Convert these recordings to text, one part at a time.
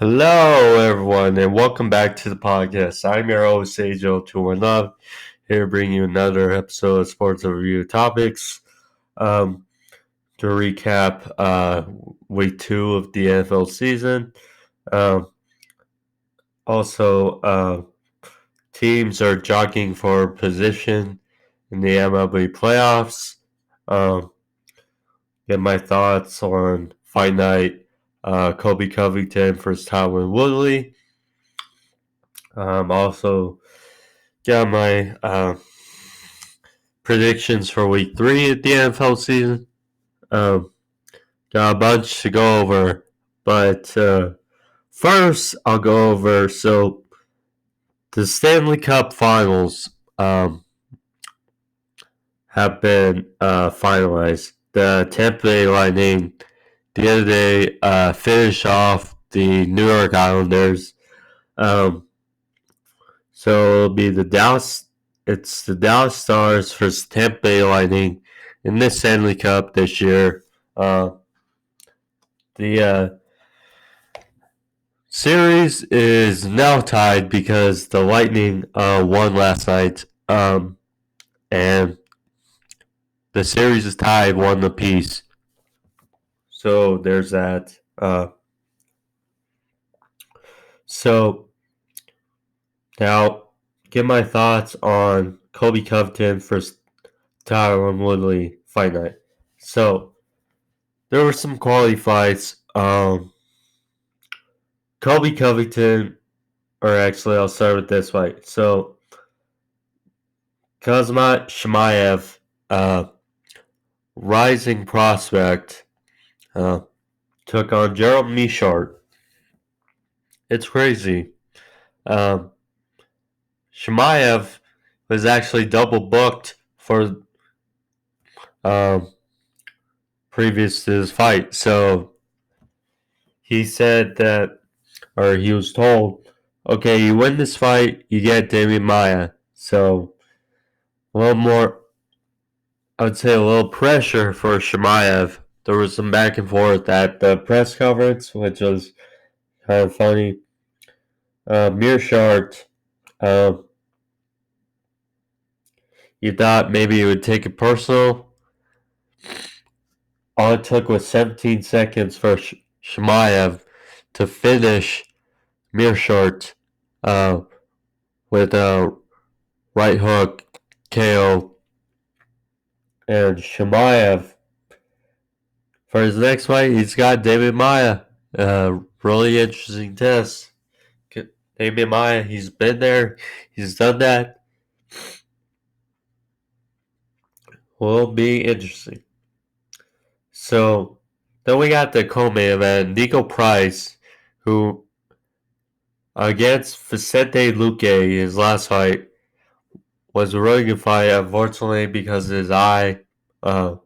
Hello, everyone, and welcome back to the podcast. I'm your host, Ajoe21love, here to bring you another episode of Sports Overview Topics. To recap week 2 of the NFL season. Also, teams are jockeying for position in the MLB playoffs. Get my thoughts on Fight Night, Colby Covington versus Tyron Woodley. Also, got my predictions for week 3 of the NFL season. Got a bunch to go over, but first I'll go over the Stanley Cup Finals have been finalized. The Tampa Bay Lightning the other day finished off the New York Islanders. So it'll be the Dallas Stars versus Tampa Bay Lightning in the Stanley Cup this year. The series is now tied because the Lightning won last night, and the series is tied 1 apiece. So there's that. So now, get my thoughts on Colby Covington versus Tyron Woodley Fight Night. So there were some quality fights. Colby Covington, or actually, I'll start with this fight. So Khamzat Chimaev, rising prospect, took on Gerald Meerschaert. It's crazy. Chimaev was actually double booked for previous to this fight. So he said that, or he was told, okay, you win this fight, you get Damian Maia. So a little more, I would say a little pressure for Chimaev. There was some back and forth at the press conference, which was kind of funny. Meerschaert, you thought maybe you would take it personal. All it took was 17 seconds for Chimaev to finish Meerschaert with a right hook KO. And Chimaev, for his next fight, he's got Damian Maia. Really interesting test. Damian Maia, he's been there. He's done that. Will be interesting. So then we got the co-main event. Nico Price, who against Vicente Luque, his last fight, was a really good fight. Unfortunately, because his eye it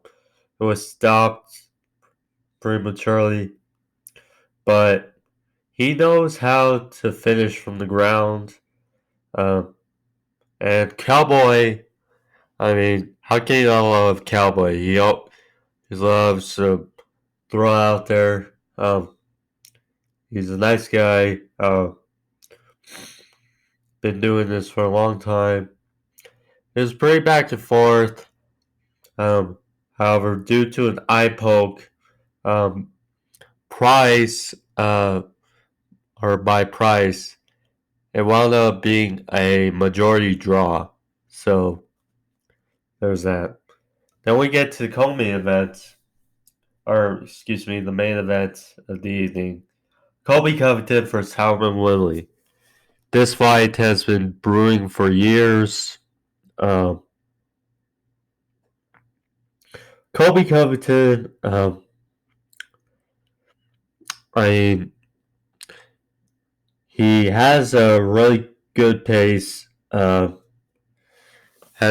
was stopped prematurely. But he knows how to finish from the ground. And Cowboy, I mean, how can you not love Cowboy? He loves to throw out there. He's a nice guy. Been doing this for a long time. It was pretty back and forth. However, due to an eye poke, Price, or by Price, it wound up being a majority draw. So there's that. Then we get to the co-main event, the main event of the evening. Colby Covington versus Tyron Woodley. This fight has been brewing for years. Colby Covington, he has a really good pace, has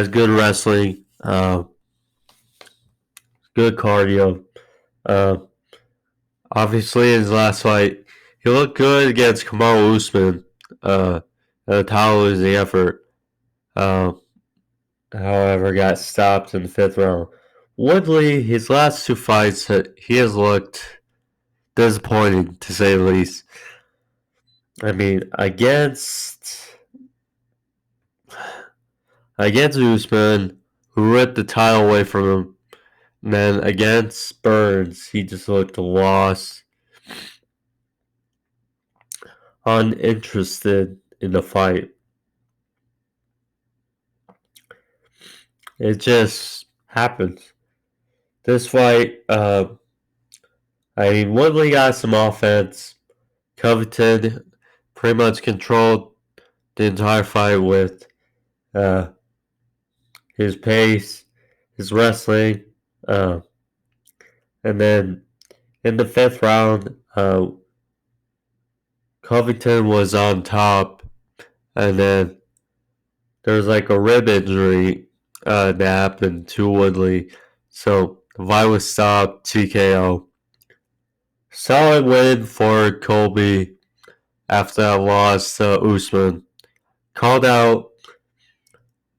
good wrestling, good cardio. Obviously, in his last fight, he looked good against Kamaru Usman, a title-losing effort. However, got stopped in the 5th round. Woodley, his last 2 fights, he has looked disappointing, to say the least. I mean, against Usman, who ripped the title away from him, and then against Burns, he just looked lost, uninterested in the fight. It just happens. This fight, Woodley got some offense. Covington pretty much controlled the entire fight with uh, his pace, his wrestling, uh, and then in the fifth round, Covington was on top, and then there was like a rib injury that happened to Woodley, so the fight was stopped. TKO. Solid win for Colby after that loss to Usman. Called out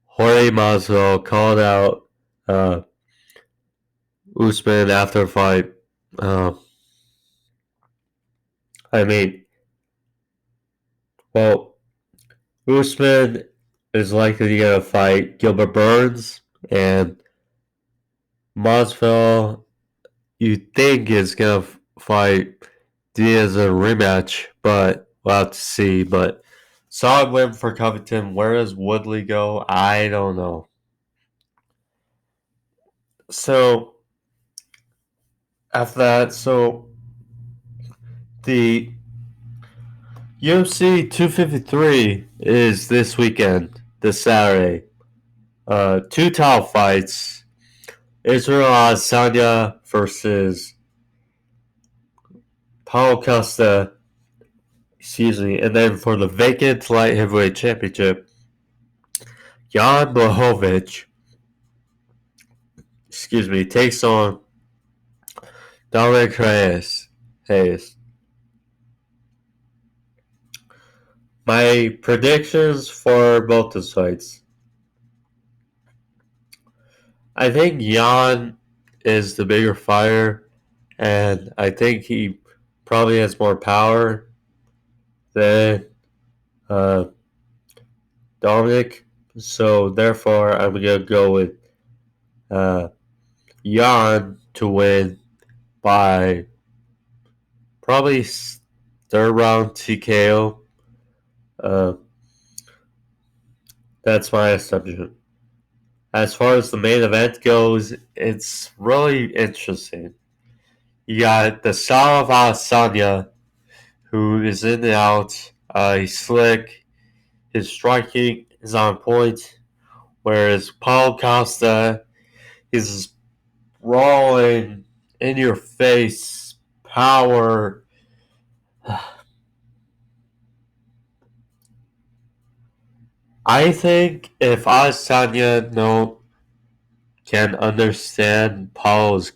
Jorge Masvidal, called out Usman after the fight. Uh, I mean, well, Usman is likely to get a fight Gilbert Burns, and Masvidal, you think is gonna fight Diaz in a rematch, but we'll have to see. But solid win for Covington. Where does Woodley go? I don't know. So after that, the UFC 253 is this weekend, this Saturday. Two title fights. Israel Adesanya versus Paulo Costa. Excuse me. And then for the vacant light heavyweight championship, Jan Blachowicz, takes on Dominic Hayes. My predictions for both the fights. I think Jan is the bigger fighter, and I think he probably has more power than Dominic. So therefore, I'm gonna go with Jan to win by probably third round TKO. That's my assumption. As far as the main event goes, it's really interesting. You got the style of Adesanya, who is in and out. He's slick. His striking is on point. Whereas Paul Costa is raw and in your face power. I think if Adesanya can understand Paul's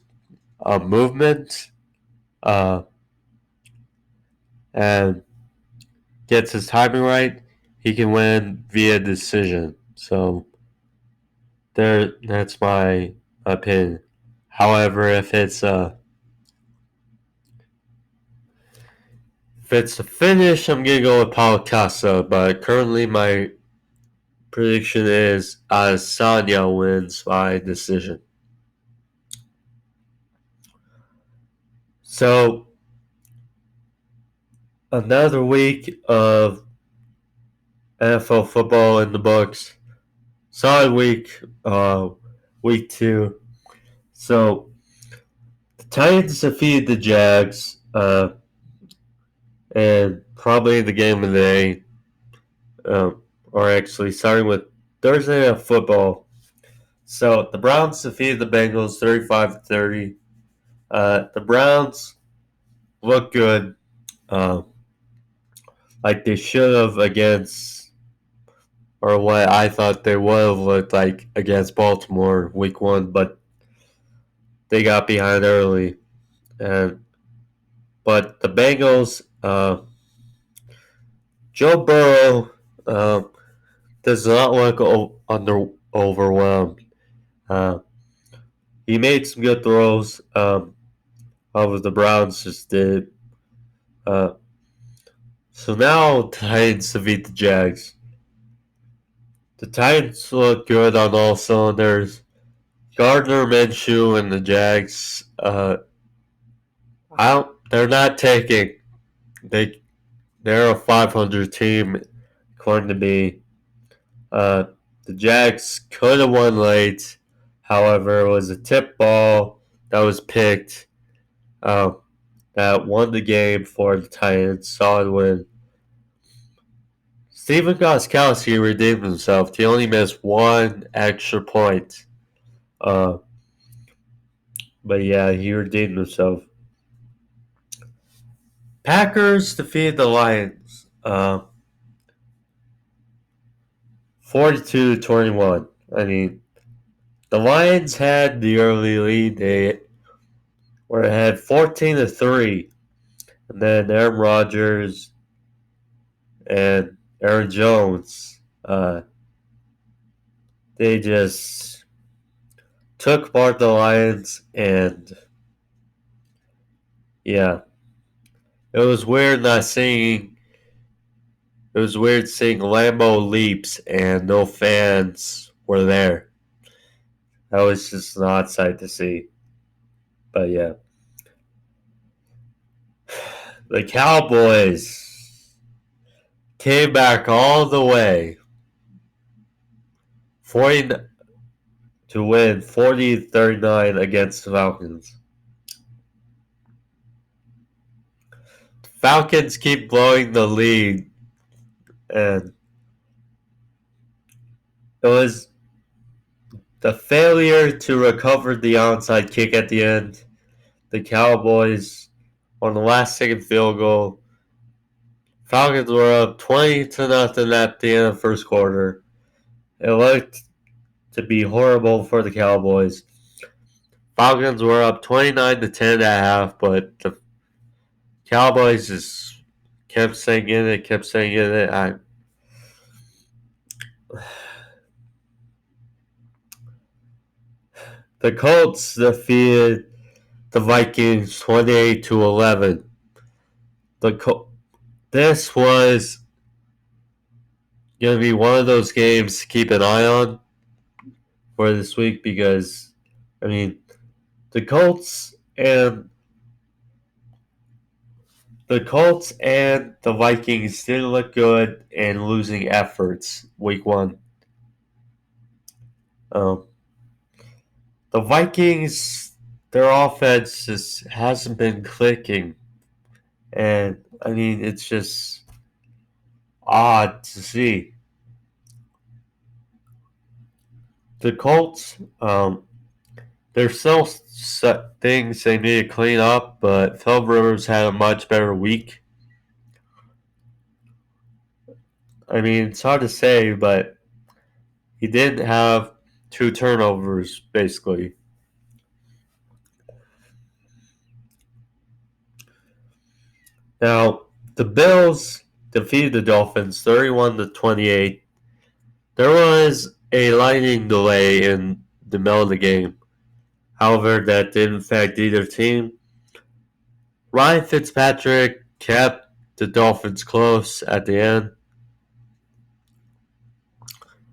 movement and gets his timing right, he can win via decision. So that's my opinion. However, if it's a finish, I'm gonna go with Paulo Costa. But currently, my prediction is Adesanya wins by decision. So another week of NFL football in the books. Solid week, week 2. So the Titans defeated the Jags, and probably the game of the day, or actually starting with Thursday Night Football. So the Browns defeated the Bengals 35-30. The Browns look good, like they should have against, or what I thought they would have looked like against Baltimore week 1, but they got behind early. But the Bengals, Joe Burrow does not look overwhelmed. He made some good throws. However, the Browns just did. So now Titans defeat the Jags. The Titans look good on all cylinders. Gardner Minshew and the Jags, they're not taking. They're a 500 team, according to me. Uh, the Jags could have won late. However, it was a tip ball that was picked that won the game for the Titans. Solid win. Stephen Gostkowski redeemed himself. He only missed one extra point. But yeah, he redeemed himself. Packers defeated the Lions 42-21. I mean, the Lions had the early lead. They were ahead 14-3. And then Aaron Rodgers and Aaron Jones, they just took apart the Lions, and yeah, it was weird not seeing. It was weird seeing Lambeau leaps and no fans were there. That was just an odd sight to see. But yeah, the Cowboys came back all the way, 40 to win 40-39 against the Falcons. Falcons keep blowing the lead, and it was the failure to recover the onside kick at the end. The Cowboys on the last second field goal. Falcons were up 20-0 at the end of the first quarter. It looked to be horrible for the Cowboys. Falcons were up 29-10 at half, but the Cowboys just kept saying it. The Colts defeated the Vikings 28-11. This was going to be one of those games to keep an eye on for this week because, I mean, the Colts and the Vikings didn't look good in losing efforts week one. The Vikings, their offense just hasn't been clicking. And, I mean, it's just odd to see. The Colts, there's still things they need to clean up, but Phil Rivers had a much better week. I mean, it's hard to say, but he did have 2 turnovers, basically. Now, the Bills defeated the Dolphins 31-28. There was a lightning delay in the middle of the game. However, that didn't affect either team. Ryan Fitzpatrick kept the Dolphins close at the end.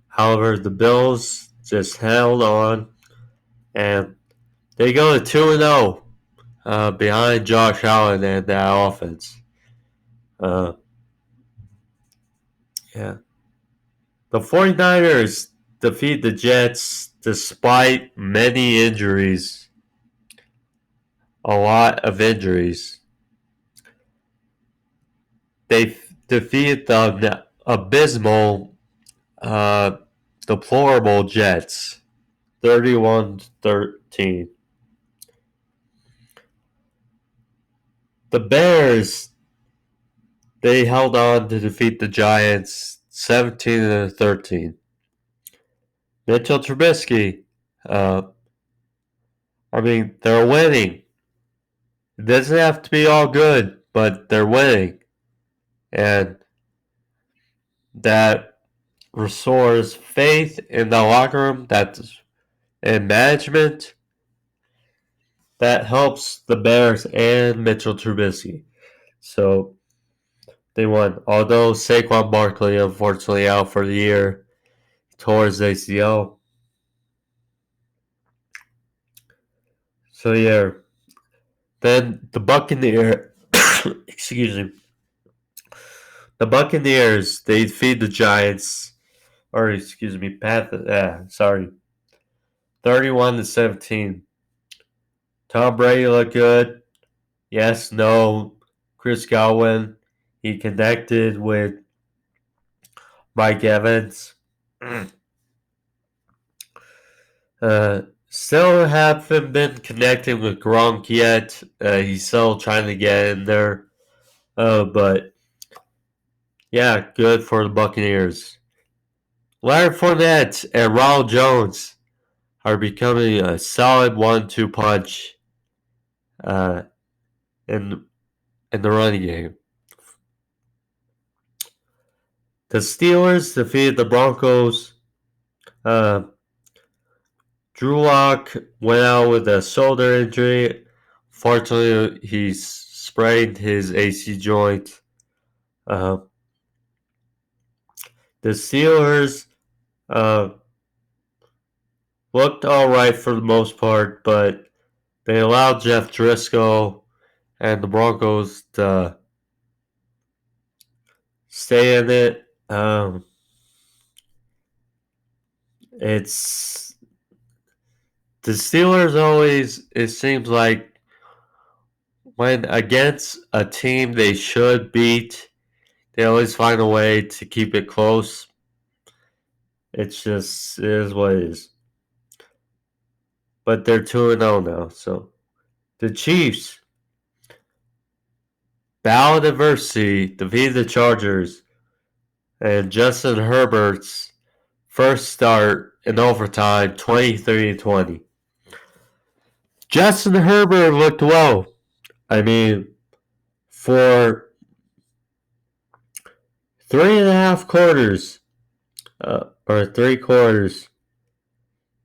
However, the Bills just held on, and they go to 2-0 behind Josh Allen and that offense. Yeah. The 49ers defeat the Jets despite many injuries. A lot of injuries. They defeat the abysmal, deplorable Jets 31-13. The Bears, they held on to defeat the Giants 17-13. Mitchell Trubisky, they're winning. It doesn't have to be all good, but they're winning. And that restores faith in the locker room, and management. That helps the Bears and Mitchell Trubisky. So They won. Although Saquon Barkley unfortunately out for the year, tore his ACL. So yeah. Then the Buccaneers, excuse me, the Buccaneers, they defeat the Giants, or excuse me, sorry, 31-17. Tom Brady looked good. Yes, no. Chris Godwin, he connected with Mike Evans. Still haven't been connecting with Gronk yet. He's still trying to get in there. But yeah, good for the Buccaneers. Leonard Fournette and Ronald Jones are becoming a solid 1-2 punch uh, in the running game. The Steelers defeated the Broncos. Drew Lock went out with a shoulder injury. Fortunately, he sprained his AC joint. Uh, the Steelers looked all right for the most part, but they allowed Jeff Driscoll and the Broncos to stay in it. It's the Steelers always, it seems like when against a team they should beat, they always find a way to keep it close. It's just, it is what it is. But they're 2-0 now, so. The Chiefs battled adversity, defeated the Chargers, and Justin Herbert's first start in overtime, 23-20. Justin Herbert looked well. I mean, for 3.5 quarters, or 3 quarters,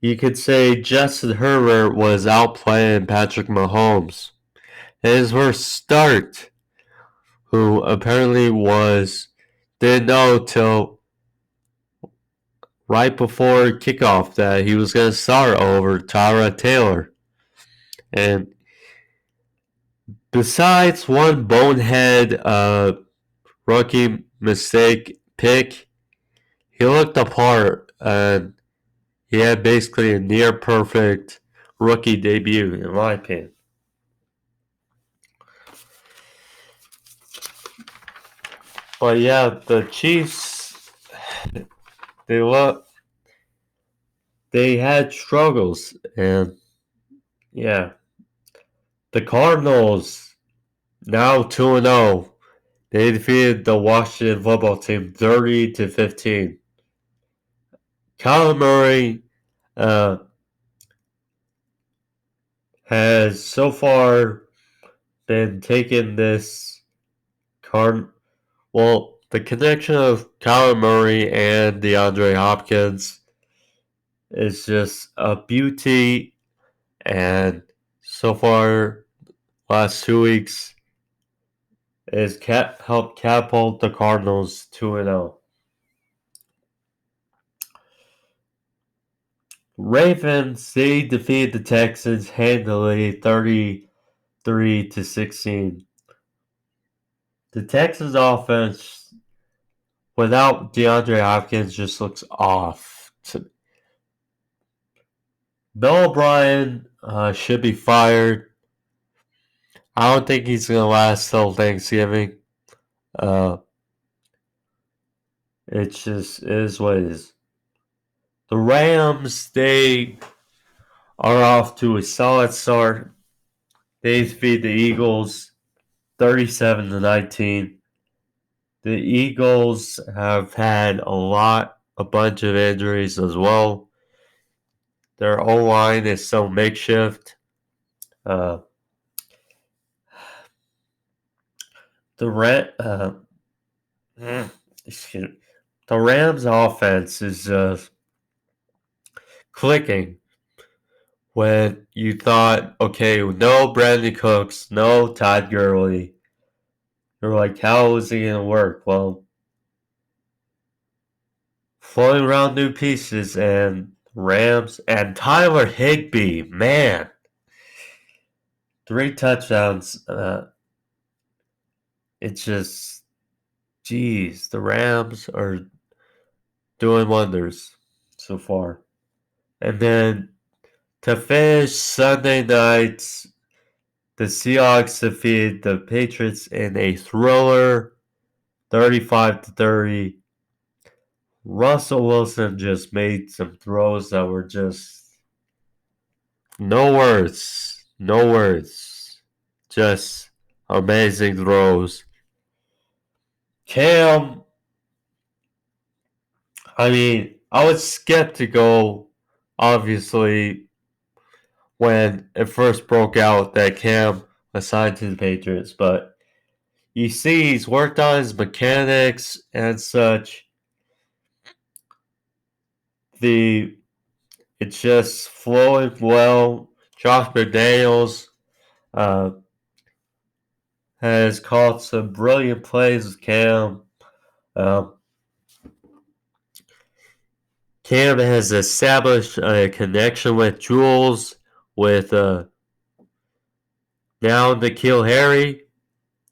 you could say Justin Herbert was outplaying Patrick Mahomes. His first start, who apparently didn't know till right before kickoff that he was going to start over Tyrod Taylor. And besides one bonehead rookie mistake pick, he looked apart and he had basically a near perfect rookie debut, in my opinion. But yeah, the Chiefs, they had struggles, and yeah, the Cardinals now 2-0. They defeated the Washington football team 30-15. Kyler Murray has so far been taking this the connection of Kyler Murray and DeAndre Hopkins is just a beauty, and so far, last 2 weeks, has helped catapult the Cardinals 2-0. Ravens, they defeated the Texans handily 33-16. The Texans offense without DeAndre Hopkins just looks off. Bill O'Brien should be fired. I don't think he's going to last till Thanksgiving. It just is what it is. The Rams, they are off to a solid start. They defeat the Eagles 37-19. The Eagles have had a bunch of injuries as well. Their O-line is so makeshift. The Rams offense is clicking when you thought, okay, no Brandon Cooks, no Todd Gurley. They're like, how is it going to work? Well, floating around new pieces and Rams and Tyler Higbee, man, 3 touchdowns. It's just, geez, the Rams are doing wonders so far. And then to finish Sunday night, the Seahawks defeated the Patriots in a thriller, 35-30. Russell Wilson just made some throws that were just no words. No words. Just amazing throws. Cam, I was skeptical, obviously, when it first broke out that Cam assigned to the Patriots, but you see he's worked on his mechanics and such. It's just flowing well. Josh McDaniels has caught some brilliant plays with Cam. Cam has established a connection with Jules, with now N'Keal Harry.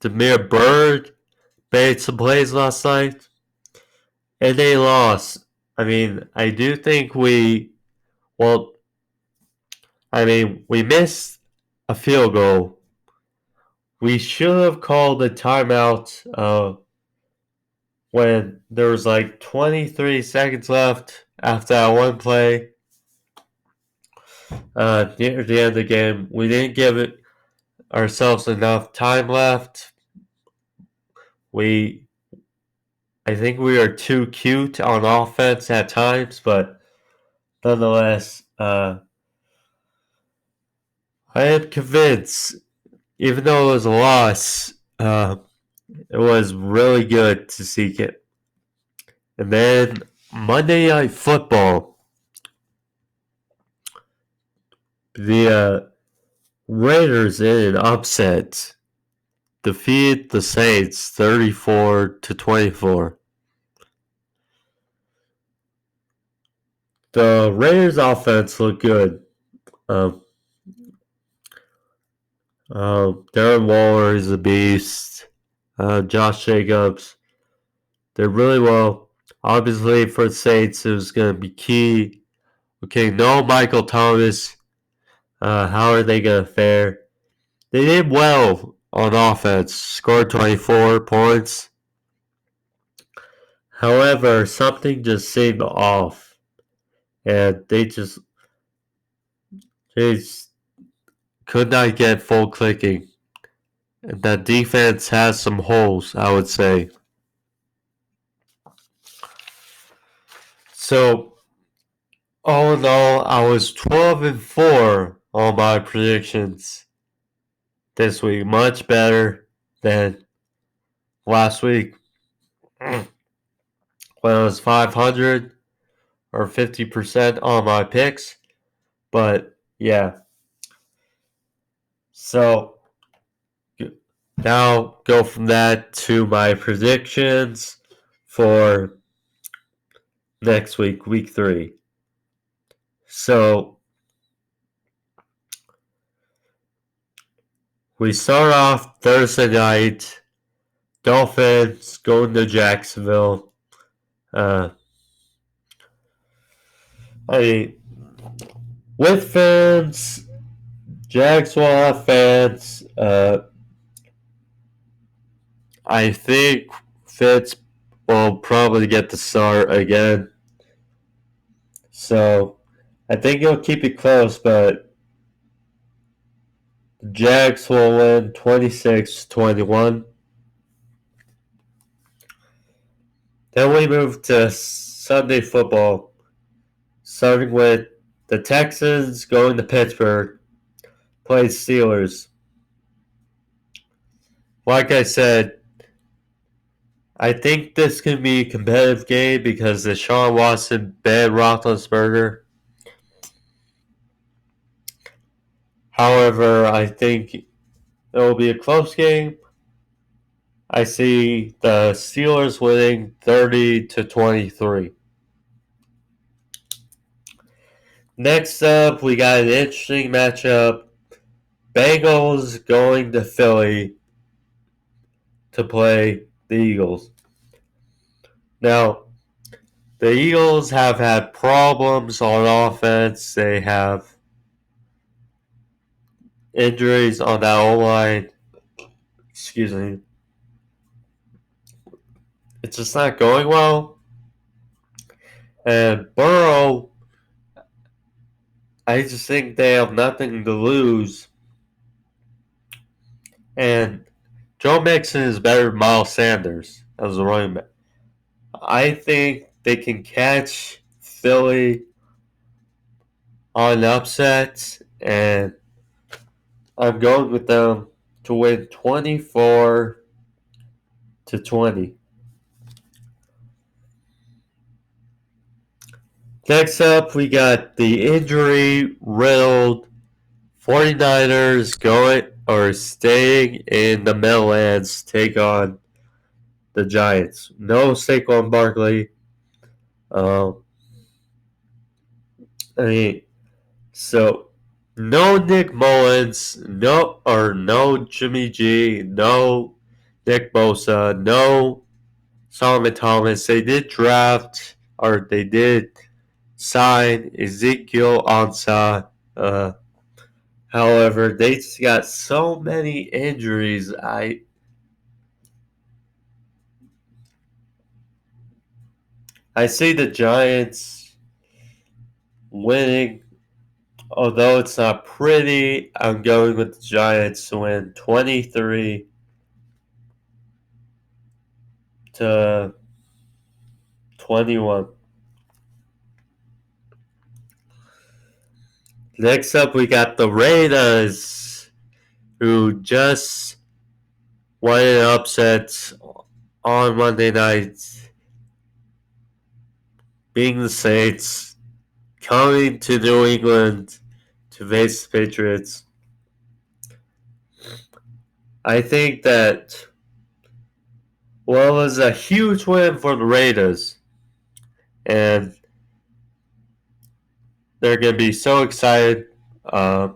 Demir Bird made some plays last night, and they lost. I do think we missed a field goal. We should have called a timeout when there was like 23 seconds left after that one play. Near the end of the game, we didn't give ourselves enough time left. I think we are too cute on offense at times, but nonetheless, I am convinced, even though it was a loss, it was really good to see it. And then Monday Night Football, the Raiders in an upset defeated the Saints 34-24. The Raiders offense looked good. Darren Waller is a beast. Josh Jacobs, they're really well. Obviously, for the Saints, it was going to be key. Okay, no Michael Thomas. How are they going to fare? They did well on offense, scored 24 points. However, something just seemed off, and they could not get full clicking. And that defense has some holes, I would say. So, all in all, I was 12-4 on my predictions this week. Much better than last week when I was 500 or 50% on my picks. But yeah. So now go from that to my predictions for next week, week 3. So we start off Thursday night. Dolphins going to Jacksonville. With fans, Jags will have fans. I think Fitz will probably get the start again. So I think he'll keep it close, but the Jags will win 26-21. Then we move to Sunday football, starting with the Texans going to Pittsburgh, play Steelers. Like I said, I think this can be a competitive game because Deshaun Watson, Ben Roethlisberger. However, I think it will be a close game. I see the Steelers winning 30-23. Next up, we got an interesting matchup. Bengals going to Philly to play the Eagles. Now, the Eagles have had problems on offense. They have injuries on that O-line. Excuse me. It's just not going well. And Burrow, I just think they have nothing to lose. And Joe Mixon is better than Miles Sanders as a running back. I think they can catch Philly on upsets, and I'm going with them to win 24-20. Next up, we got the injury-riddled 49ers staying in the Meadowlands to take on the Giants. No Saquon Barkley. So no Nick Mullins, no Jimmy G, no Nick Bosa, no Solomon Thomas. They did sign Ezekiel Ansah. However, they just got so many injuries. I see the Giants winning, although it's not pretty. I'm going with the Giants to win 23-21. Next up, we got the Raiders, who just won an upset on Monday night, being the Saints, coming to New England to face the Patriots. I think that, well, it was a huge win for the Raiders, and they're going to be so excited. Coming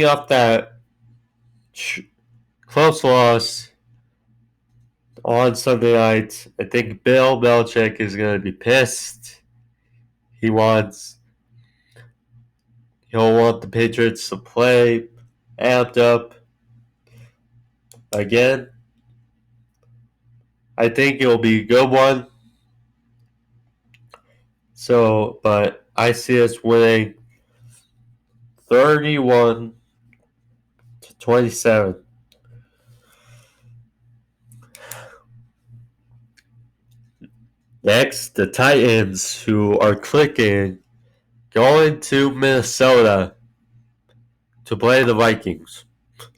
off that close loss on Sunday night, I think Bill Belichick is going to be pissed. He'll want the Patriots to play amped up again. I think it'll be a good one. So, but I see us winning 31-27. Next, the Titans, who are clicking, going to Minnesota to play the Vikings.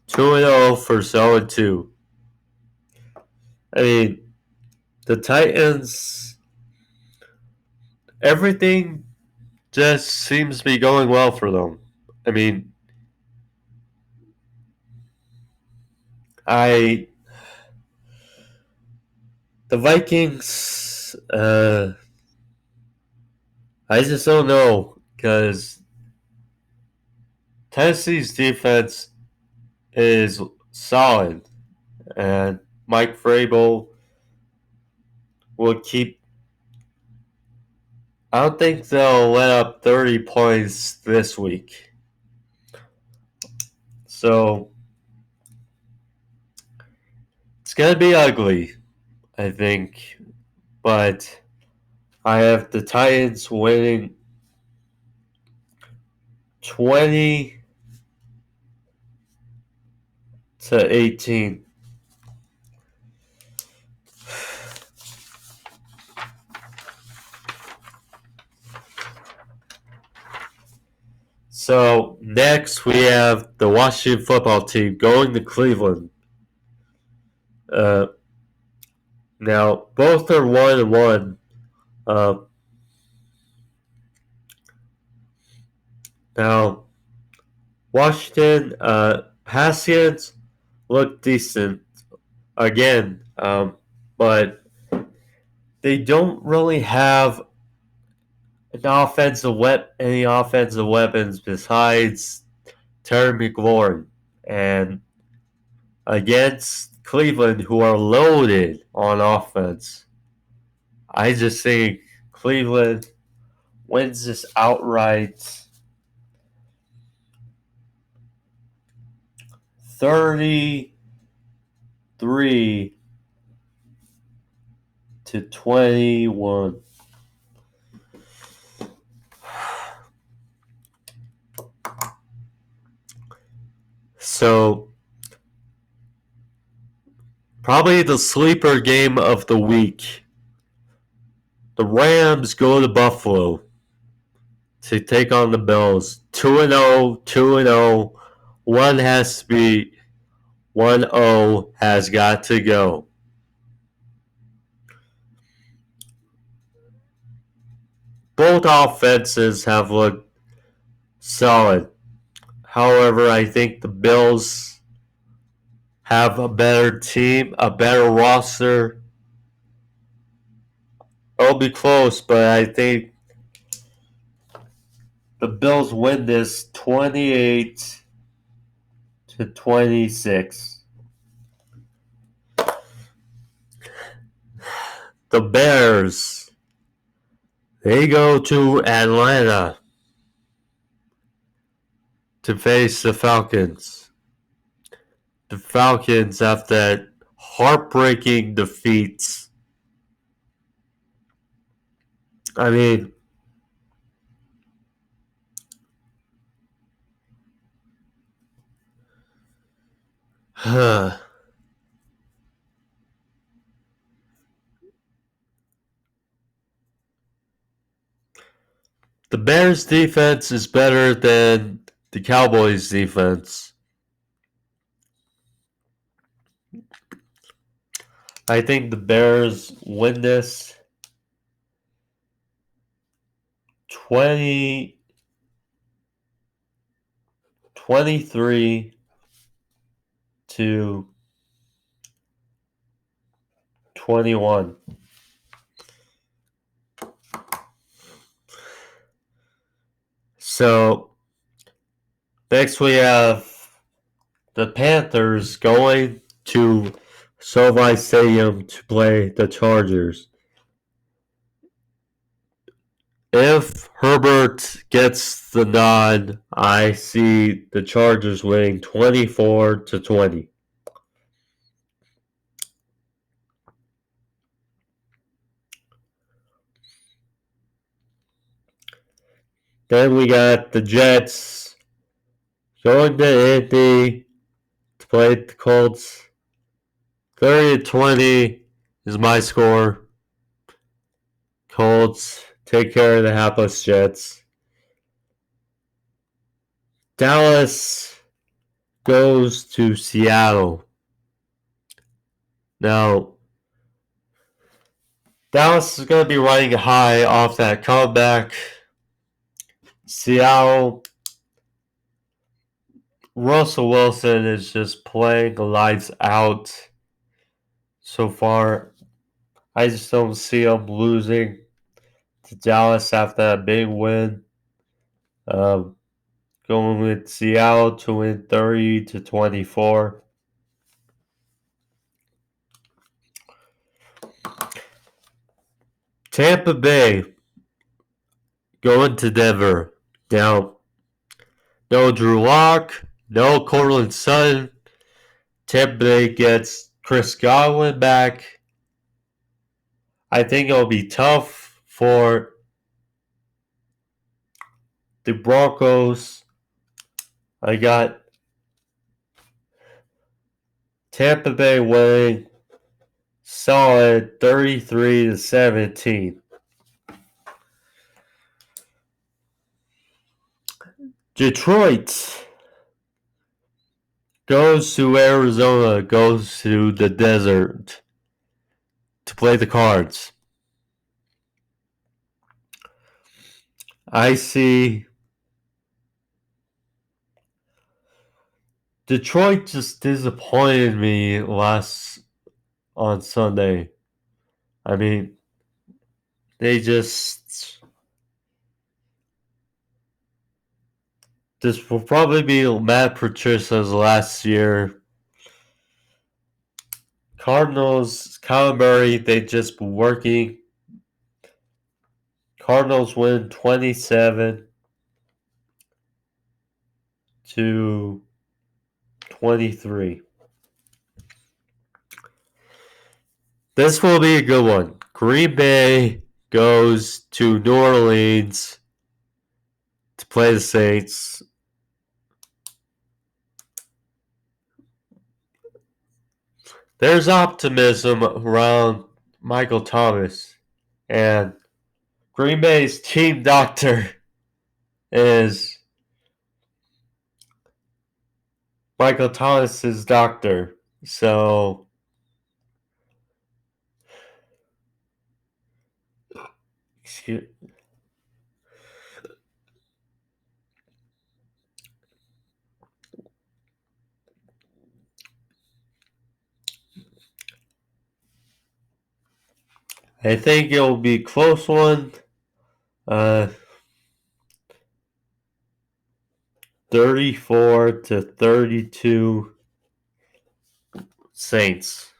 2-0 for 0-2. I mean, the Titans, everything just seems to be going well for them. I mean, the Vikings, I just don't know, because Tennessee's defense is solid, and Mike Vrabel will keep. I don't think they'll let up 30 points this week. So it's going to be ugly, I think. But I have the Titans winning 20-18. So next we have the Washington football team going to Cleveland. Now both are 1-1. Now Washington Haskins looked decent again, but they don't really have any offensive weapons besides Terry McLaurin. And against Cleveland, who are loaded on offense, I just think Cleveland wins this outright 33-21. So, probably the sleeper game of the week. The Rams go to Buffalo to take on the Bills. 2-0, 2-0. One has to be 1-0 has got to go. Both offenses have looked solid. However, I think the Bills have a better team, a better roster. It'll be close, but I think the Bills win this 28-26. The Bears, they go to Atlanta to face the Falcons. The Falcons have that heartbreaking defeats. I mean, the Bears defense is better than the Cowboys defense. I think the Bears win this 23-21. So, next we have the Panthers going to SoFi Stadium to play the Chargers. If Herbert gets the nod, I see the Chargers winning 24-20. Then we got the Jets going to Indy to play the Colts. 30-20 is my score. Colts take care of the hapless Jets. Dallas goes to Seattle. Now, Dallas is going to be riding high off that comeback. Seattle, Russell Wilson is just playing lights out so far. I just don't see him losing to Dallas after that big win. Going with Seattle to win 30-24. Tampa Bay going to Denver. Now, no Drew Lock, no Cortland Sutton. Tampa Bay gets Chris Godwin back. I think it'll be tough for the Broncos. I got Tampa Bay winning solid 33-17. Detroit goes to Arizona, goes to the desert to play the Cards. I see Detroit just disappointed me last on Sunday. I mean, they just. This will probably be Matt Patricia's last year. Cardinals, Kyler Murray, they just been working. Cardinals win 27-23. This will be a good one. Green Bay goes to New Orleans to play the Saints. There's optimism around Michael Thomas, and Green Bay's team doctor is Michael Thomas's doctor. So excuse, I think it'll be a close one. 34-32 Saints.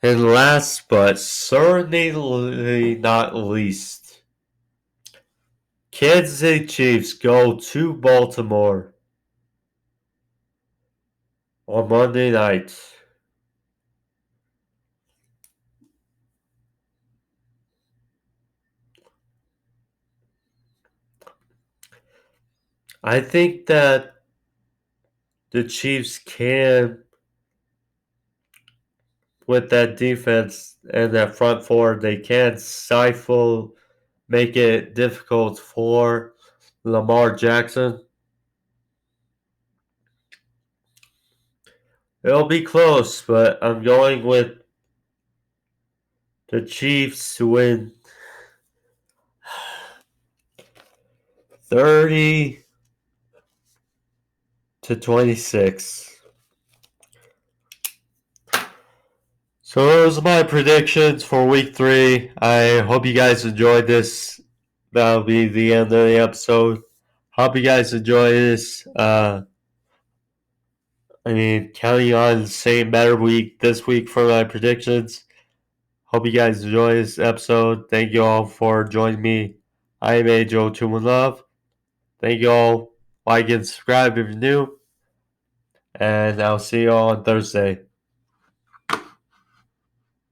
And last but certainly not least, Kansas City Chiefs go to Baltimore on Monday night. I think that the Chiefs can, with that defense and that front four, they can stifle, make it difficult for Lamar Jackson. It'll be close, but I'm going with the Chiefs to win 30-26. So those are my predictions for week 3. I hope you guys enjoyed this. That'll be the end of the episode. Hope you guys enjoy this. Counting on the same better week this week for my predictions. Hope you guys enjoy this episode. Thank you all for joining me. I am Ajoe21love. Thank you all. Like and subscribe if you're new. And I'll see you all on Thursday.